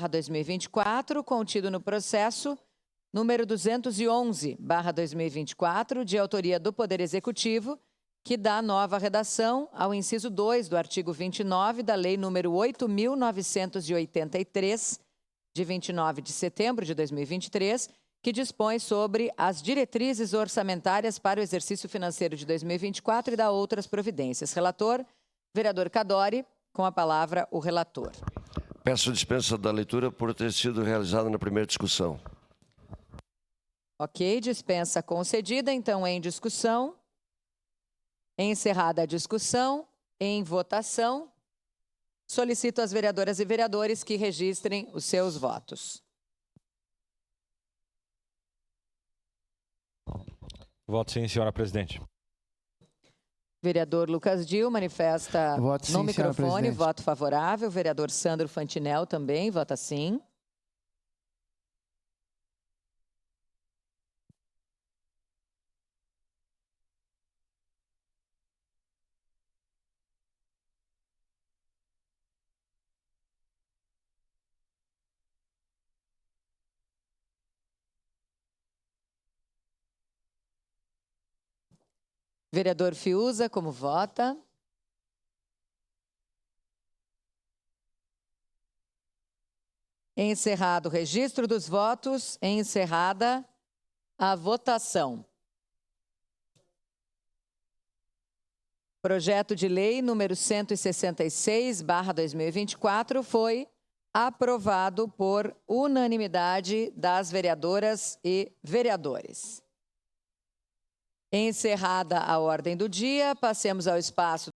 211/2024, contido no processo número 211/2024, de autoria do Poder Executivo, que dá nova redação ao inciso 2 do artigo 29 da Lei número 8.983, de 29 de setembro de 2023, que dispõe sobre as diretrizes orçamentárias para o exercício financeiro de 2024 e dá outras providências. Relator, vereador Cadori, com a palavra o relator. Peço dispensa da leitura por ter sido realizada na primeira discussão. Ok, dispensa concedida. Então, em discussão. Encerrada a discussão, em votação, solicito às vereadoras e vereadores que registrem os seus votos. Voto sim, senhora presidente. Vereador Lucas Dil manifesta no microfone voto favorável. Vereador Sandro Fantinel também vota sim. Vereador Fiuza, como vota? Encerrado o registro dos votos, encerrada a votação. Projeto de lei número 166/2024 foi aprovado por unanimidade das vereadoras e vereadores. Encerrada a ordem do dia, passemos ao espaço